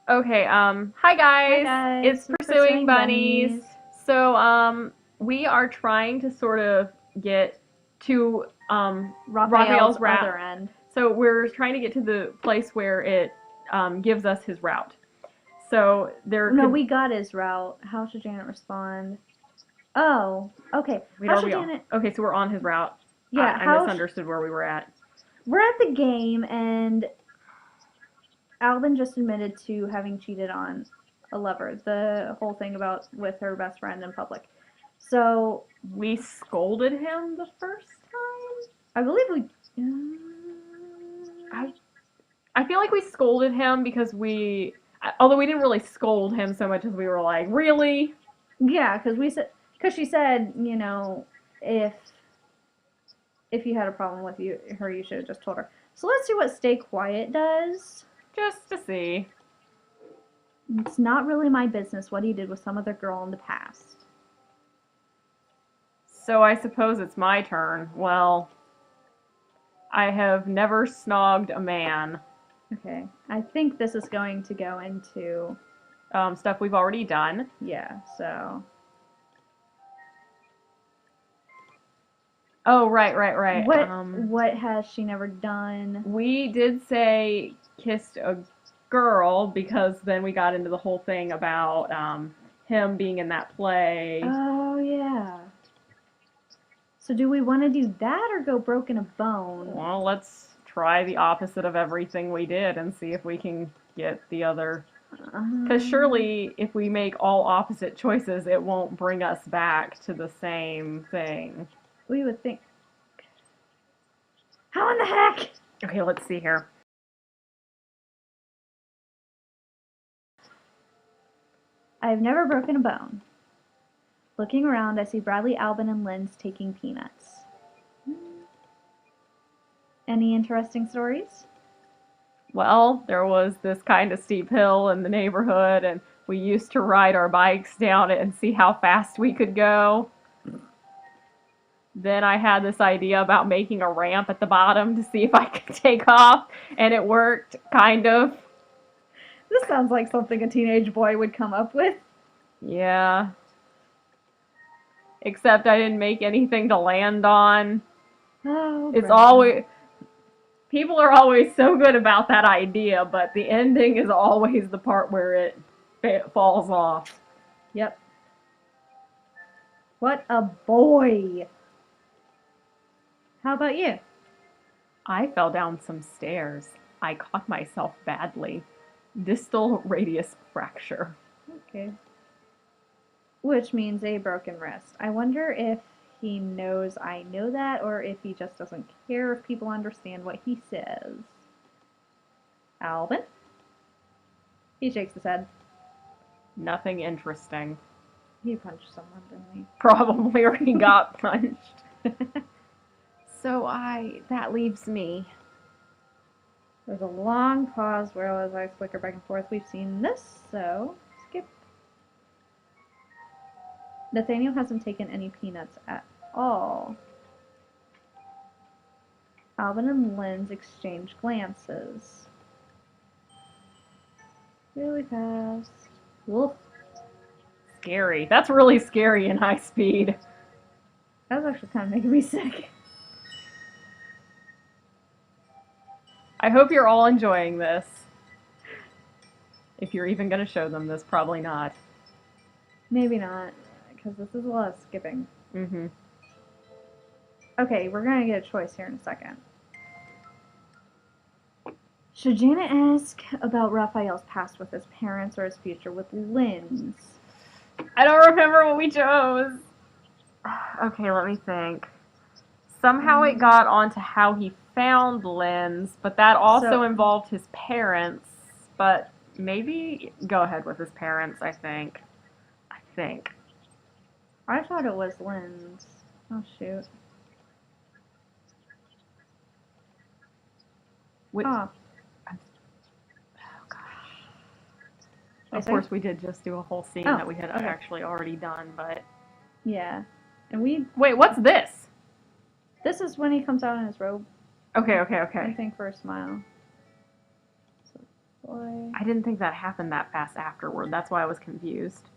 Okay, hi Hi guys. It's guys, it's Pursuing Pursuing Bunnies. Bunnies. So, we are trying to sort of get to Raphael's Raphael's other route. end. So we're trying to get to the place where it gives us his route. So there No, could we got his route. How should Janet respond? Oh, okay. wait, How are should we on? Janet? Okay, so we're on his route. Yeah, I misunderstood where we were at. we're at the game, and Alvin just admitted to having cheated on a lover. The whole thing about with her best friend in public. So We scolded him the first time. I believe we. I I feel like we scolded him because although we didn't really scold him so much as we were like, really? Yeah, because she said, if you had a problem with her, you should have just told her. So let's see what stay quiet does. Just to see. It's not really my business what he did with some other girl in the past. So I suppose it's my turn. Well, I have never snogged a man. Okay, I think this is going to go into, Stuff we've already done. yeah, so. Oh, right. What has she never done? We did say kissed a girl because then we got into the whole thing about him being in that play. Oh, yeah. So do we want to do that or go broken a bone? Well, let's try the opposite of everything we did and see if we can get the other. Because surely, if we make all opposite choices, it won't bring us back to the same thing. We would think. How in the heck? Okay, let's see here. I've never broken a bone. Looking around, I see Bradley, Albin, and Lynn's taking peanuts. Any interesting stories? Well, there was this kind of steep hill in the neighborhood, and we used to ride our bikes down it and see how fast we could go. Then I had this idea about making a ramp at the bottom to see if I could take off, and it worked, kind of. This sounds like something a teenage boy would come up with. Yeah. Except I didn't make anything to land on. Oh, It's Bradley. always. People are always so good about that idea, but the ending is always the part where it falls off. Yep. What a boy. How about you? I fell down some stairs. I caught myself badly. Distal radius fracture. Okay. Which means a broken wrist. I wonder if he knows I know that or if he just doesn't care if people understand what he says. Alvin? He shakes his head. Nothing interesting. He punched someone, didn't he? Probably, or he got punched. That leaves me. There's a long pause where as I flicker back and forth. We've seen this, so skip. Nathaniel hasn't taken any peanuts at all. Alvin and Lynn's exchange glances. Really fast. Wolf. Scary. That's really scary in high speed. That was actually kind of making me sick. I hope you're all enjoying this. If you're even going to show them this, probably not. Maybe not, because this is a lot of skipping. Mm-hmm. Okay, we're gonna get a choice here in a second. Should Janet ask about Raphael's past with his parents or his future with Lynn's? I don't remember what we chose. Okay, let me think. Somehow it got onto how he found Lynn's, but that also involved his parents. But maybe go ahead with his parents, I think. I thought it was Lynn's. Oh, shoot. Which, Oh. Oh gosh. Of course, we did just do a whole scene that we had actually already done, but. Yeah. And we. Wait, what's this? This is when he comes out in his robe. Okay. I think for a smile. So boy. I didn't think that happened that fast afterward. That's why I was confused.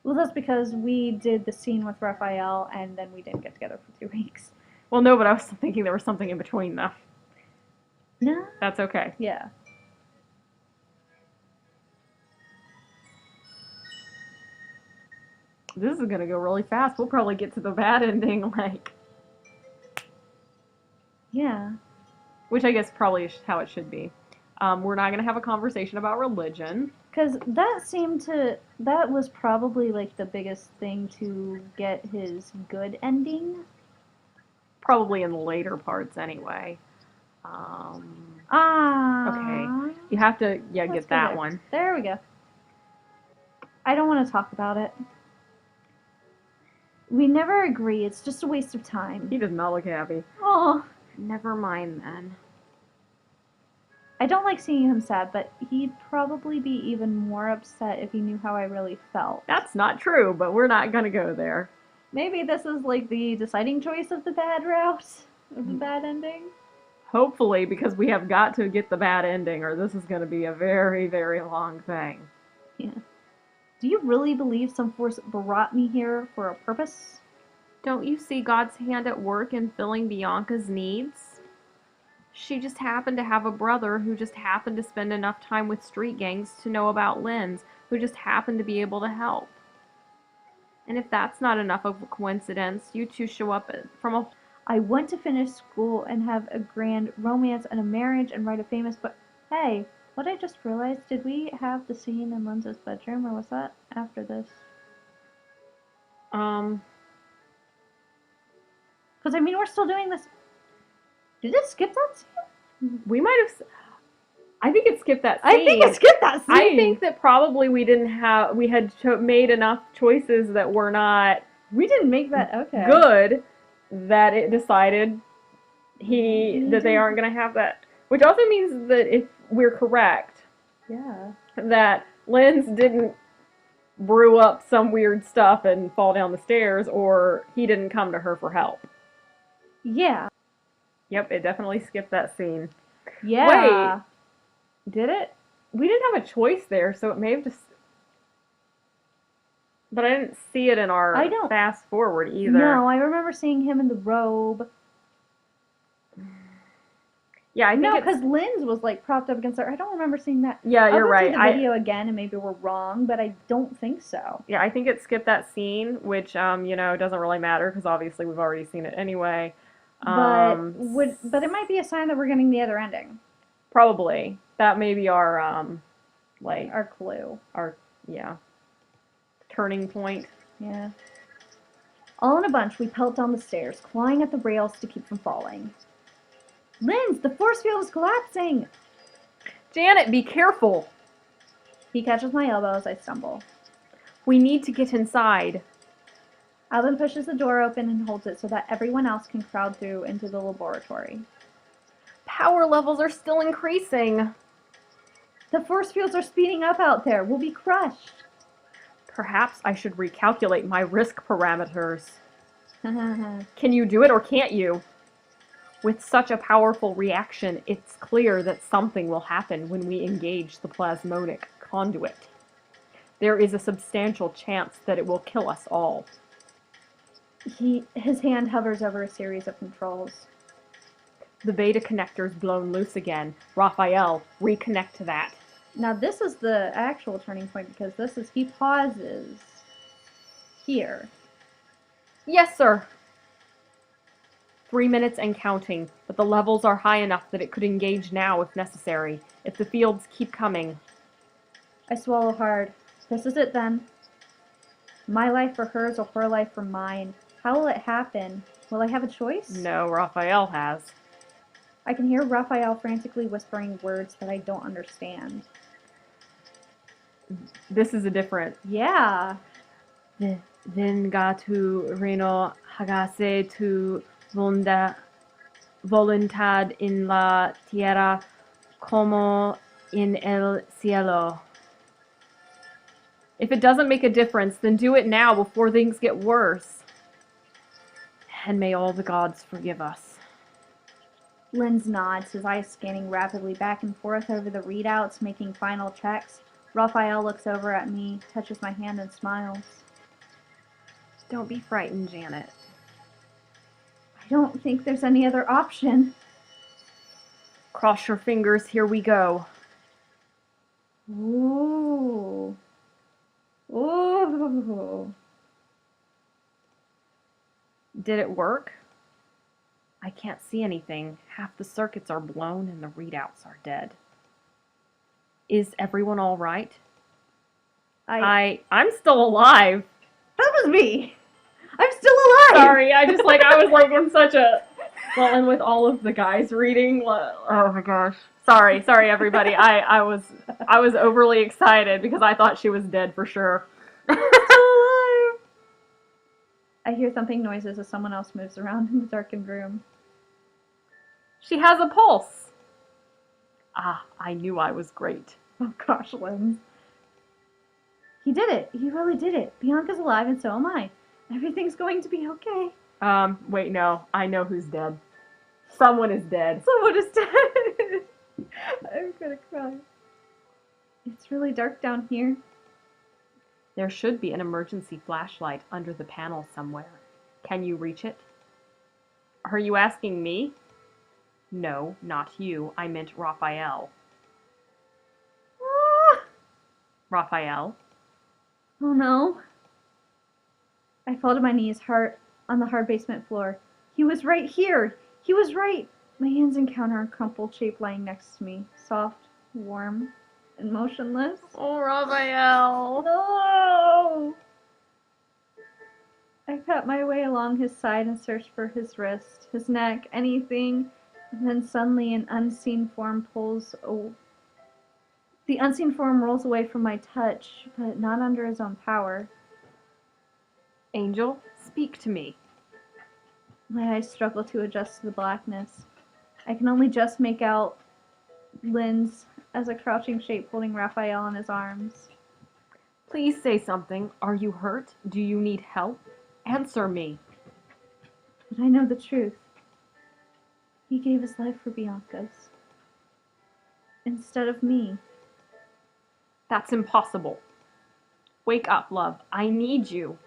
Well, that's because we did the scene with Rafeal and then we didn't get together for 2 weeks. Well, no, but I was thinking there was something in between, though. No. That's okay. Yeah. This is gonna go really fast. We'll probably get to the bad ending, like... Yeah. Which I guess probably is how it should be. We're not gonna have a conversation about religion. Because that was probably like the biggest thing to get his good ending. Probably in the later parts, anyway. Okay. You have to, get that one. There we go. I don't want to talk about it. We never agree. It's just a waste of time. He does not look happy. Oh. Never mind, then. I don't like seeing him sad, but he'd probably be even more upset if he knew how I really felt. That's not true, but we're not gonna go there. Maybe this is like the deciding choice of the bad route, of the bad ending. Hopefully, because we have got to get the bad ending, or this is gonna be a very, very long thing. Yeah. Do you really believe some force brought me here for a purpose? Don't you see God's hand at work in filling Bianca's needs? She just happened to have a brother who just happened to spend enough time with street gangs to know about Lynn's, who just happened to be able to help. And if that's not enough of a coincidence, you two show up from a... I want to finish school and have a grand romance and a marriage and write a famous book. Hey, what I just realized, did we have the scene in Linza's bedroom, or was that after this? Because, I mean, we're still doing this. Did it skip that scene? We might have... I think it skipped that scene. I think it skipped that scene. I think that probably we had made enough choices that were not... We didn't make that, okay. Good, that it decided that they aren't going to have that. Which also means that if we're correct... Yeah. That Lynn's didn't brew up some weird stuff and fall down the stairs, or he didn't come to her for help. Yeah. Yep, it definitely skipped that scene. Yeah. Wait, did it? We didn't have a choice there, so it may have just... But I didn't see it in our fast forward either. No, I remember seeing him in the robe. Yeah, I think no, because Lynn's was like propped up against her. I don't remember seeing that. Yeah, you're right. I'll go see the video again, and maybe we're wrong, but I don't think so. Yeah, I think it skipped that scene, which doesn't really matter because obviously we've already seen it anyway. But it might be a sign that we're getting the other ending. Probably. That may be our our clue. Turning point. Yeah. All in a bunch, we pelt down the stairs, clawing at the rails to keep from falling. Linz, the force field is collapsing! Janet, be careful! He catches my elbow as I stumble. We need to get inside. Alvin pushes the door open and holds it so that everyone else can crowd through into the laboratory. Power levels are still increasing. The force fields are speeding up out there. We'll be crushed. Perhaps I should recalculate my risk parameters. Can you do it or can't you? With such a powerful reaction, it's clear that something will happen when we engage the plasmonic conduit. There is a substantial chance that it will kill us all. His hand hovers over a series of controls. The beta connector's blown loose again. Rafeal, reconnect to that. Now this is the actual turning point because he pauses here. Yes, sir. 3 minutes and counting, but the levels are high enough that it could engage now if necessary, if the fields keep coming. I swallow hard. This is it then. My life for hers or her life for mine. How will it happen? Will I have a choice? No, Rafeal has. I can hear Rafeal frantically whispering words that I don't understand. This is a different... Yeah. Venga tu reino, hágase tu voluntad en la tierra como en el cielo. If it doesn't make a difference, then do it now before things get worse. And may all the gods forgive us. Linz nods, his eyes scanning rapidly back and forth over the readouts, making final checks. Raphael looks over at me, touches my hand, and smiles. Don't be frightened, Janet. I don't think there's any other option. Cross your fingers, here we go. Ooh. Ooh. Did it work? I can't see anything. Half the circuits are blown and the readouts are dead. Is everyone all right? I'm still alive. That was me. I'm still alive. Sorry, I was in such a... Well, and with all of the guys reading, oh my gosh. Sorry everybody. I was overly excited because I thought she was dead for sure. Still alive. I hear thumping noises as someone else moves around in the darkened room. She has a pulse. Ah, I knew I was great. Oh gosh, Linz. He did it. He really did it. Bianca's alive and so am I. Everything's going to be okay. Wait, no. I know who's dead. Someone is dead. Someone is dead. I'm gonna cry. It's really dark down here. There should be an emergency flashlight under the panel somewhere. Can you reach it? Are you asking me? No, not you. I meant Rafeal. Ah! Rafeal? Oh no. I fall to my knees, hard on the hard basement floor. He was right here. He was right. My hands encounter a crumpled shape lying next to me, soft, warm, and motionless. Oh, Rafeal. No! I cut my way along his side and searched for his wrist, his neck, anything, and then suddenly an unseen form pulls. The unseen form rolls away from my touch, but not under his own power. Angel, speak to me. My eyes struggle to adjust to the blackness. I can only just make out Linz as a crouching shape holding Rafeal in his arms. Please say something. Are you hurt? Do you need help? Answer me. But I know the truth. He gave his life for Bianca's. Instead of me. That's impossible. Wake up, love. I need you.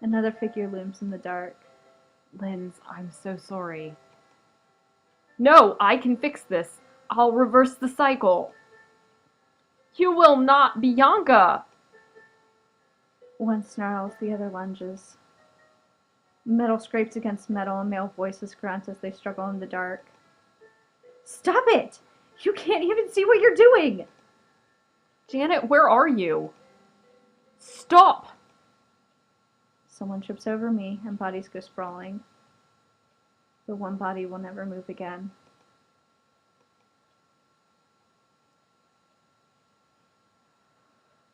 Another figure looms in the dark. Linz, I'm so sorry. No, I can fix this. I'll reverse the cycle. You will not, Bianca! One snarls, the other lunges. Metal scrapes against metal and male voices grunt as they struggle in the dark. Stop it! You can't even see what you're doing! Janet, where are you? Stop! Someone trips over me and bodies go sprawling. The one body will never move again.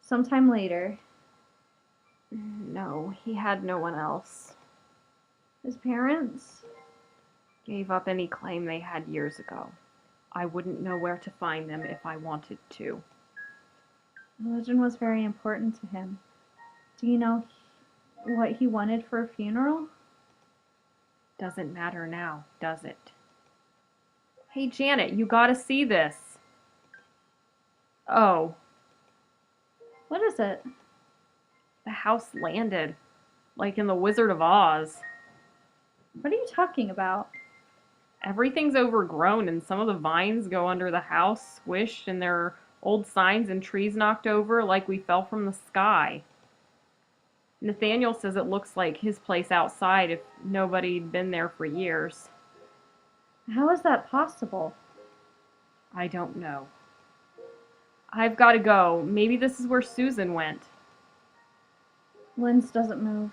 Sometime later. No, he had no one else. His parents? Gave up any claim they had years ago. I wouldn't know where to find them if I wanted to. Religion was very important to him. Do you know what he wanted for a funeral? Doesn't matter now, does it? Hey, Janet, you gotta see this. Oh. What is it? The house landed. Like in The Wizard of Oz. What are you talking about? Everything's overgrown and some of the vines go under the house, squished, and there are old signs and trees knocked over like we fell from the sky. Nathaniel says it looks like his place outside if nobody'd been there for years. How is that possible? I don't know. I've got to go. Maybe this is where Susan went. Linz doesn't move.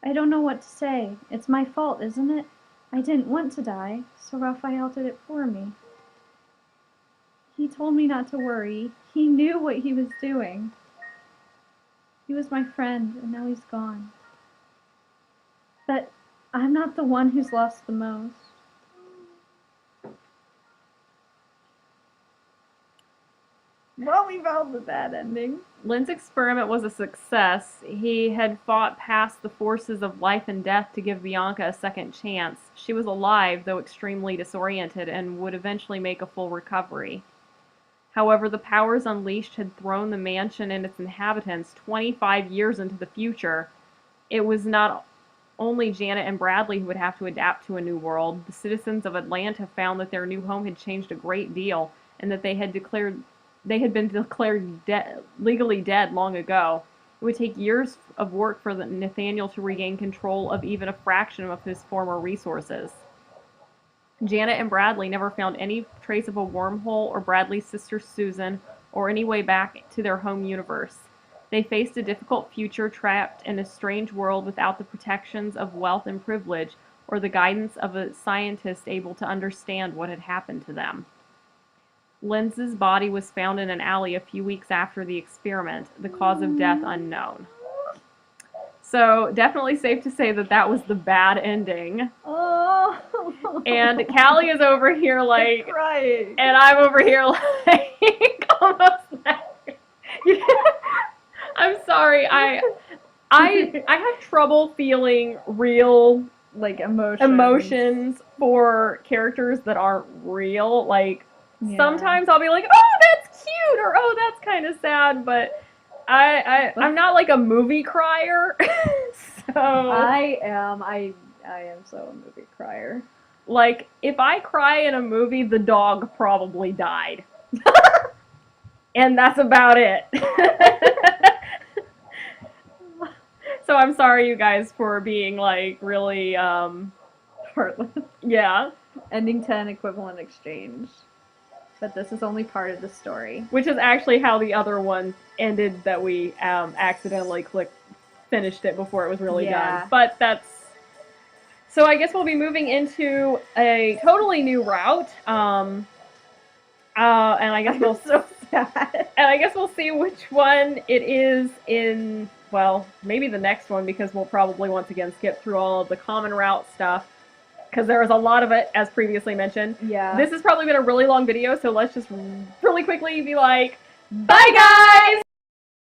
I don't know what to say. It's my fault, isn't it? I didn't want to die, so Rafeal did it for me. He told me not to worry. He knew what he was doing. He was my friend, and now he's gone. But I'm not the one who's lost the most. Well, we found the bad ending. Lynn's experiment was a success. He had fought past the forces of life and death to give Bianca a second chance. She was alive, though extremely disoriented, and would eventually make a full recovery. However, the powers unleashed had thrown the mansion and its inhabitants 25 years into the future. It was not only Janet and Bradley who would have to adapt to a new world. The citizens of Atlanta found that their new home had changed a great deal, and that they had been declared legally dead long ago. It would take years of work for Nathaniel to regain control of even a fraction of his former resources. Janet and Bradley never found any trace of a wormhole or Bradley's sister Susan or any way back to their home universe. They faced a difficult future trapped in a strange world without the protections of wealth and privilege or the guidance of a scientist able to understand what had happened to them. Lenz's body was found in an alley a few weeks after the experiment, the cause of death unknown. So, definitely safe to say that that was the bad ending. Oh. And Callie is over here like, crying. and I'm over here like, almost like, I'm sorry, I have trouble feeling real like emotions for characters that aren't real. Like, yeah. Sometimes I'll be like, oh, that's cute, or oh, that's kind of sad, but I'm not like a movie crier. So I am so a movie crier. Like, if I cry in a movie, the dog probably died. And that's about it. So I'm sorry, you guys, for being, like, really, heartless. Yeah. Ending 10 equivalent exchange. But this is only part of the story. Which is actually how the other one ended, that we accidentally finished it before it was really done. But that's... So I guess we'll be moving into a totally new route. And I guess we'll... so sad. And I guess we'll see which one it is in... Well, maybe the next one, because we'll probably once again skip through all of the common route stuff. Because there was a lot of it, as previously mentioned. Yeah. This has probably been a really long video, so let's just really quickly be like, bye guys!